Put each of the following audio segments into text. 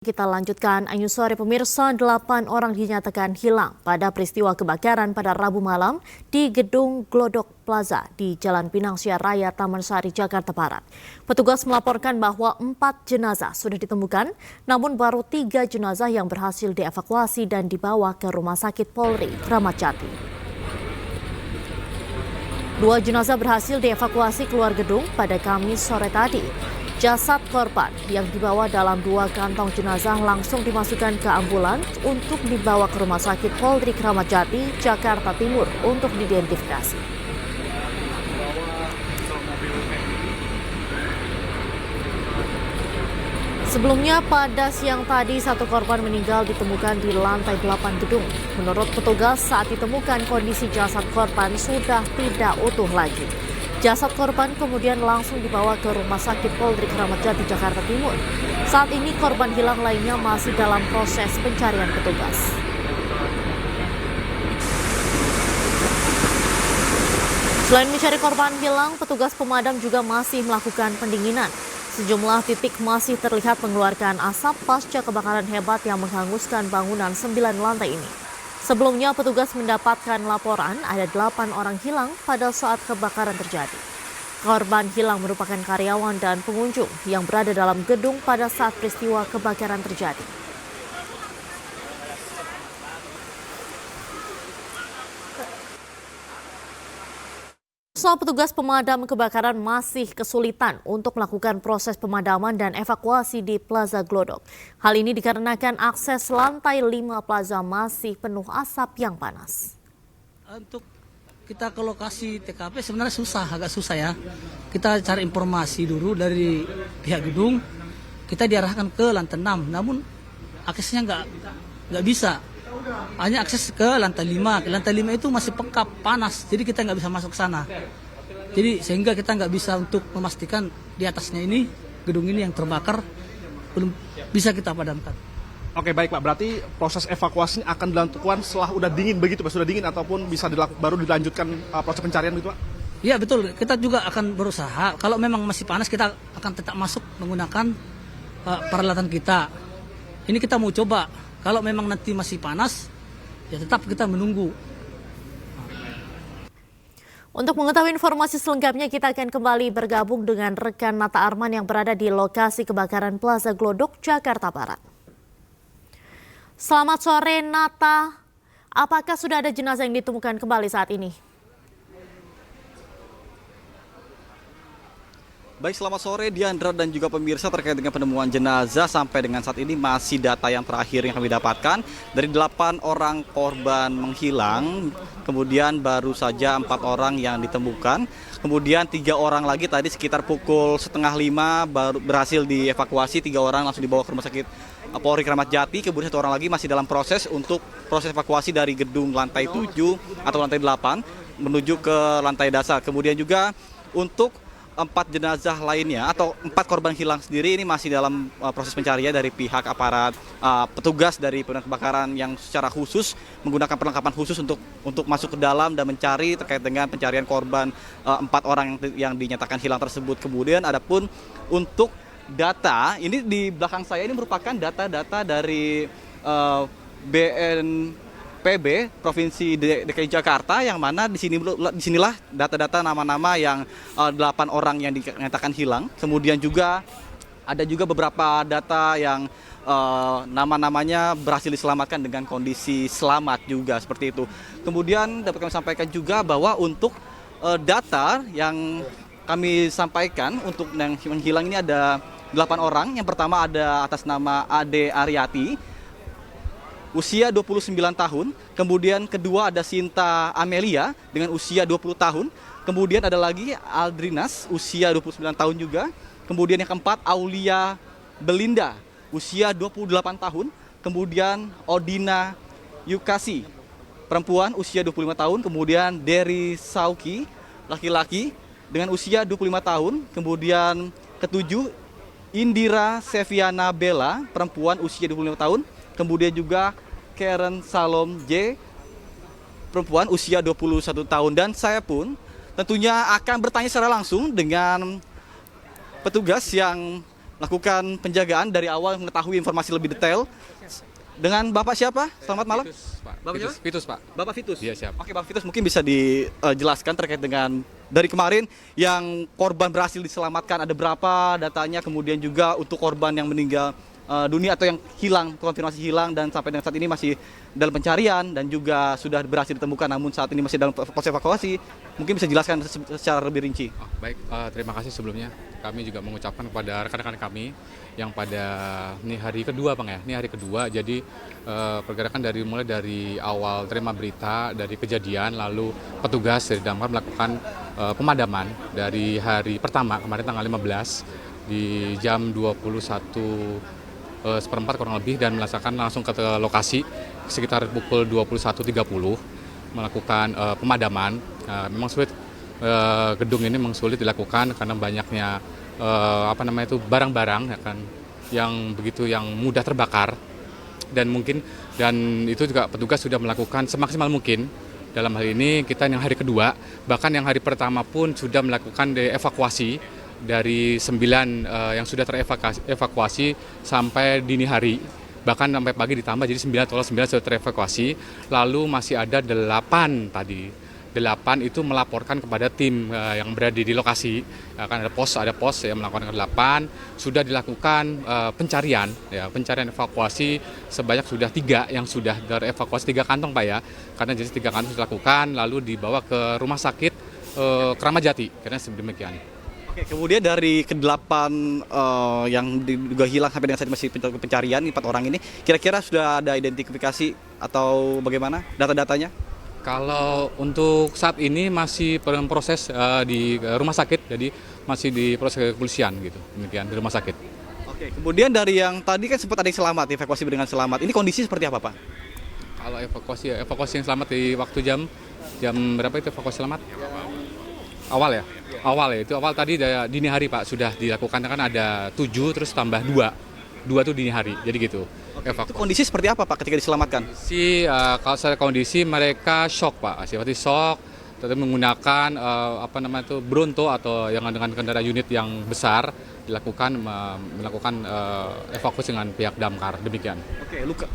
Kita lanjutkan, Ayu sore pemirsa, 8 orang dinyatakan hilang pada peristiwa kebakaran pada Rabu malam di Gedung Glodok Plaza di Jalan Pinang Sia Raya, Taman Sari, Jakarta Barat. Petugas melaporkan bahwa 4 jenazah sudah ditemukan, namun baru 3 jenazah yang berhasil dievakuasi dan dibawa ke Rumah Sakit Polri Kramat Jati. 2 jenazah berhasil dievakuasi keluar gedung pada Kamis sore tadi. Jasad korban yang dibawa dalam 2 kantong jenazah langsung dimasukkan ke ambulans untuk dibawa ke Rumah Sakit Polri Kramat Jati, Jakarta Timur untuk diidentifikasi. Sebelumnya pada siang tadi 1 korban meninggal ditemukan di lantai 8 gedung. Menurut petugas saat ditemukan kondisi jasad korban sudah tidak utuh lagi. Jasad korban kemudian langsung dibawa ke Rumah Sakit Polri Kramat Jati, Jakarta Timur. Saat ini korban hilang lainnya masih dalam proses pencarian petugas. Selain mencari korban hilang, petugas pemadam juga masih melakukan pendinginan. Sejumlah titik masih terlihat mengeluarkan asap pasca kebakaran hebat yang menghanguskan bangunan 9 lantai ini. Sebelumnya petugas mendapatkan laporan ada 8 orang hilang pada saat kebakaran terjadi. Korban hilang merupakan karyawan dan pengunjung yang berada dalam gedung pada saat peristiwa kebakaran terjadi. Petugas pemadam kebakaran masih kesulitan untuk melakukan proses pemadaman dan evakuasi di Plaza Glodok. Hal ini dikarenakan akses lantai 5 plaza masih penuh asap yang panas. Untuk kita ke lokasi TKP sebenarnya agak susah ya. Kita cari informasi dulu dari pihak gedung, kita diarahkan ke lantai 6, namun aksesnya nggak bisa. Hanya akses ke lantai 5. Lantai 5 itu masih pengkap, panas, jadi kita nggak bisa masuk ke sana. Jadi sehingga kita nggak bisa untuk memastikan di atasnya ini, gedung ini yang terbakar, belum bisa kita padamkan. Oke, baik Pak, berarti proses evakuasi akan dilakukan setelah udah dingin begitu Pak? Sudah dingin ataupun bisa baru dilanjutkan proses pencarian gitu Pak? Iya betul, kita juga akan berusaha, kalau memang masih panas kita akan tetap masuk menggunakan peralatan kita. Ini kita mau coba. Kalau memang nanti masih panas, ya tetap kita menunggu. Untuk mengetahui informasi selengkapnya, kita akan kembali bergabung dengan rekan Nata Arman yang berada di lokasi kebakaran Plaza Glodok, Jakarta Barat. Selamat sore Nata, apakah sudah ada jenazah yang ditemukan kembali saat ini? Baik, selamat sore Diandra dan juga pemirsa. Terkait dengan penemuan jenazah sampai dengan saat ini masih data yang terakhir yang kami dapatkan. Dari 8 orang korban menghilang, kemudian baru saja 4 orang yang ditemukan. Kemudian 3 orang lagi tadi sekitar pukul 4:30 baru berhasil dievakuasi. 3 orang langsung dibawa ke Rumah Sakit Polri Kramat Jati. Kemudian 1 orang lagi masih dalam proses untuk proses evakuasi dari gedung lantai 7 atau lantai 8 menuju ke lantai dasar. Kemudian juga untuk 4 jenazah lainnya atau 4 korban hilang sendiri ini masih dalam proses pencarian dari pihak aparat petugas dari pemadam kebakaran yang secara khusus menggunakan perlengkapan khusus untuk masuk ke dalam dan mencari terkait dengan pencarian korban 4 orang yang dinyatakan hilang tersebut. Kemudian adapun untuk data ini di belakang saya ini merupakan data-data dari BNPB Provinsi DKI Jakarta, yang mana disinilah data-data nama-nama yang 8 orang yang dinyatakan hilang. Kemudian juga ada juga beberapa data yang nama-namanya berhasil diselamatkan dengan kondisi selamat juga seperti itu. Kemudian dapat kami sampaikan juga bahwa untuk data yang kami sampaikan untuk yang hilang ini ada 8 orang. Yang pertama ada atas nama Ade Aryati, usia 29 tahun. Kemudian kedua ada Sinta Amelia dengan usia 20 tahun. Kemudian ada lagi Aldrinas, usia 29 tahun juga. Kemudian yang keempat Aulia Belinda, usia 28 tahun. Kemudian Odina Yukasi, perempuan, usia 25 tahun. Kemudian Dery Sauki, laki-laki dengan usia 25 tahun. Kemudian ketujuh Indira Seviana Bella, perempuan, usia 25 tahun. Kemudian juga Karen Salom J, perempuan, usia 21 tahun. Dan saya pun tentunya akan bertanya secara langsung dengan petugas yang melakukan penjagaan dari awal mengetahui informasi lebih detail. Dengan Bapak siapa? Selamat malam. Bapak siapa? Vitus, Pak. Bapak Vitus? Iya, siap. Oke, Bapak Vitus mungkin bisa dijelaskan terkait dengan dari kemarin yang korban berhasil diselamatkan, ada berapa datanya, kemudian juga untuk korban yang meninggal dunia atau yang hilang, konfirmasi hilang dan sampai dengan saat ini masih dalam pencarian dan juga sudah berhasil ditemukan namun saat ini masih dalam proses evakuasi. Mungkin bisa jelaskan secara lebih rinci. Baik, terima kasih sebelumnya. Kami juga mengucapkan kepada rekan-rekan kami yang pada ini hari kedua, Bang ya. Ini hari kedua, jadi pergerakan mulai dari awal terima berita dari kejadian, lalu petugas dari damkar melakukan pemadaman dari hari pertama kemarin tanggal 15 di jam 21 seperempat kurang lebih dan melaksanakan langsung ke lokasi sekitar pukul 21.30 melakukan pemadaman. Memang sulit, gedung ini memang sulit dilakukan karena banyaknya barang-barang ya kan yang mudah terbakar dan itu juga petugas sudah melakukan semaksimal mungkin. Dalam hal ini kita yang hari kedua, bahkan yang hari pertama pun sudah melakukan evakuasi dari 9 yang sudah terevakuasi sampai dini hari, bahkan sampai pagi ditambah jadi 9 sudah terevakuasi, lalu masih ada 8 tadi. 8 itu melaporkan kepada tim yang berada di lokasi, akan ada pos yang melakukan 8, sudah dilakukan pencarian evakuasi sebanyak sudah 3 yang sudah terevakuasi, 3 kantong Pak ya, karena jadi 3 kantong dilakukan lalu dibawa ke rumah sakit Kramat Jati, karena demikian. Oke, kemudian dari ke-8 yang juga hilang sampai dengan saat ini masih pencarian, 4 orang ini, kira-kira sudah ada identifikasi atau bagaimana data-datanya? Kalau untuk saat ini masih proses di rumah sakit, jadi masih di proses kepolisian gitu, demikian di rumah sakit. Oke, kemudian dari yang tadi kan sempat ada yang selamat, evakuasi dengan selamat. Ini kondisi seperti apa, Pak? Kalau evakuasi yang selamat di waktu jam berapa itu evakuasi selamat? Awal ya? Awal tadi dini hari Pak sudah dilakukan, kan ada 7 terus tambah 2 itu dini hari, jadi gitu. Itu kondisi seperti apa Pak ketika diselamatkan? Kalau secara kondisi mereka shock Pak, seperti shock, tetapi menggunakan Bronto atau yang dengan kendaraan unit yang besar melakukan evakuasi dengan pihak damkar, demikian. Oke,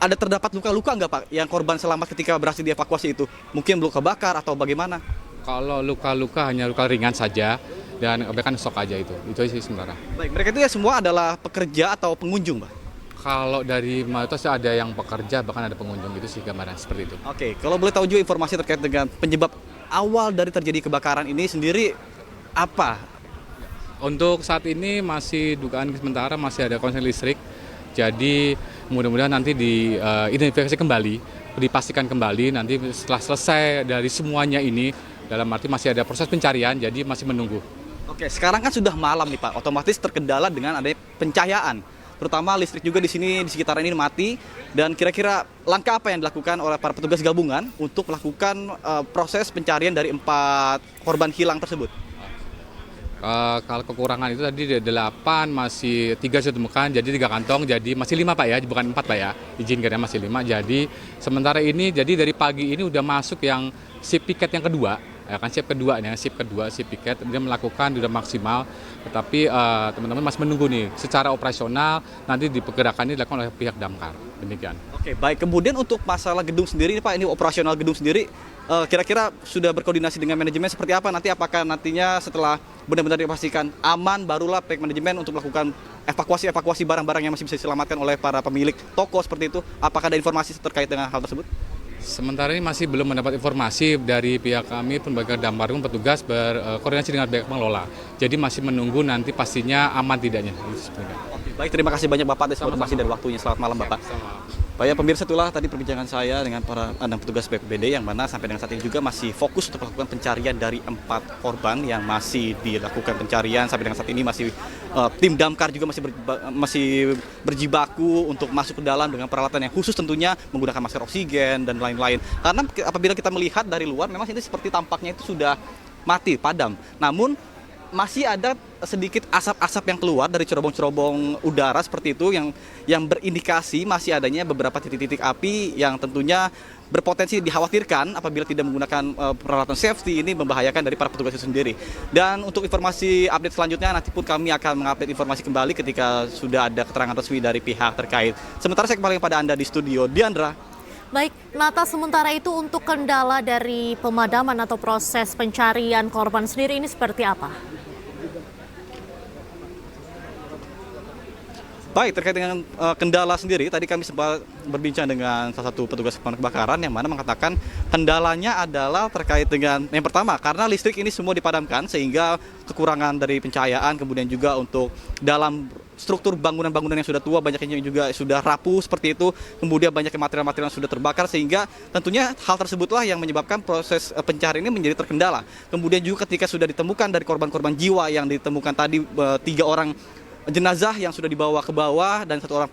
ada terdapat luka-luka nggak Pak yang korban selamat ketika berhasil dievakuasi itu? Mungkin luka bakar atau bagaimana? Kalau luka-luka hanya luka ringan saja dan bahkan shock aja itu sih sementara. Baik, mereka itu ya semua adalah pekerja atau pengunjung Pak? Kalau dari mayoritas ada yang pekerja, bahkan ada pengunjung, gitu sih gambaran seperti itu. Oke, kalau boleh tahu juga informasi terkait dengan penyebab awal dari terjadi kebakaran ini sendiri apa? Untuk saat ini masih dugaan sementara masih ada korsleting listrik. Jadi mudah-mudahan nanti diidentifikasi kembali, dipastikan kembali nanti setelah selesai dari semuanya ini, dalam arti masih ada proses pencarian, jadi masih menunggu. Oke, sekarang kan sudah malam nih Pak, otomatis terkendala dengan adanya pencahayaan. Terutama listrik juga di sini di sekitaran ini mati, dan kira-kira langkah apa yang dilakukan oleh para petugas gabungan untuk melakukan proses pencarian dari 4 korban hilang tersebut? Kalau kekurangan itu tadi 8 masih 3 sudah ditemukan, jadi 3 kantong, jadi masih 5 Pak ya, bukan 4 Pak ya, izin karena masih 5. Jadi sementara ini jadi dari pagi ini udah masuk yang shift piket yang kedua. Ya kan shift piket dia melakukan sudah maksimal, tetapi teman-teman masih menunggu nih secara operasional nanti dipergerakan ini dilakukan oleh pihak damkar, demikian. Oke, baik, kemudian untuk masalah gedung sendiri ini Pak, ini operasional gedung sendiri kira-kira sudah berkoordinasi dengan manajemen seperti apa nanti, apakah nantinya setelah benar-benar dipastikan aman barulah pihak manajemen untuk melakukan evakuasi barang-barang yang masih bisa diselamatkan oleh para pemilik toko seperti itu, apakah ada informasi terkait dengan hal tersebut? Sementara ini masih belum mendapat informasi dari pihak kami, pembagian damkar pun petugas berkoordinasi dengan pihak pengelola. Jadi masih menunggu nanti pastinya aman tidaknya. Oke, baik, terima kasih banyak Bapak atas informasi dan waktunya. Selamat malam Bapak. Baik, pemirsa, itulah tadi perbincangan saya dengan para petugas BPBD yang mana sampai dengan saat ini juga masih fokus untuk melakukan pencarian dari 4 korban yang masih dilakukan pencarian. Sampai dengan saat ini masih tim damkar juga masih berjibaku untuk masuk ke dalam dengan peralatan yang khusus, tentunya menggunakan masker oksigen dan lain-lain. Karena apabila kita melihat dari luar memang ini seperti tampaknya itu sudah mati, padam. Namun masih ada sedikit asap-asap yang keluar dari cerobong-cerobong udara seperti itu yang berindikasi masih adanya beberapa titik-titik api yang tentunya berpotensi dikhawatirkan apabila tidak menggunakan peralatan safety ini membahayakan dari para petugas itu sendiri. Dan untuk informasi update selanjutnya nanti pun kami akan mengupdate informasi kembali ketika sudah ada keterangan resmi dari pihak terkait. Sementara saya kembali kepada Anda di studio, Diandra. Baik, Nata, sementara itu untuk kendala dari pemadaman atau proses pencarian korban sendiri ini seperti apa? Baik, terkait dengan kendala sendiri, tadi kami sempat berbincang dengan salah satu petugas pemadam kebakaran yang mana mengatakan kendalanya adalah terkait dengan yang pertama, karena listrik ini semua dipadamkan sehingga kekurangan dari pencahayaan, kemudian juga untuk dalam struktur bangunan-bangunan yang sudah tua, banyak yang juga sudah rapuh seperti itu, kemudian banyak material-material yang sudah terbakar, sehingga tentunya hal tersebutlah yang menyebabkan proses pencarian ini menjadi terkendala. Kemudian juga ketika sudah ditemukan dari korban-korban jiwa yang ditemukan tadi 3 orang jenazah yang sudah dibawa ke bawah dan 1 orang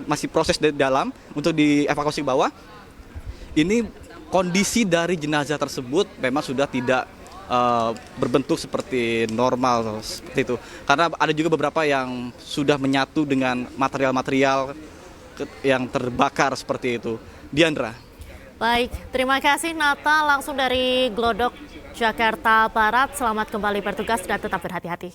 masih proses di dalam untuk dievakuasi ke bawah. Ini kondisi dari jenazah tersebut memang sudah tidak berbentuk seperti normal seperti itu. Karena ada juga beberapa yang sudah menyatu dengan material-material yang terbakar seperti itu. Diandra. Baik, terima kasih Nata langsung dari Glodok, Jakarta Barat. Selamat kembali bertugas dan tetap berhati-hati.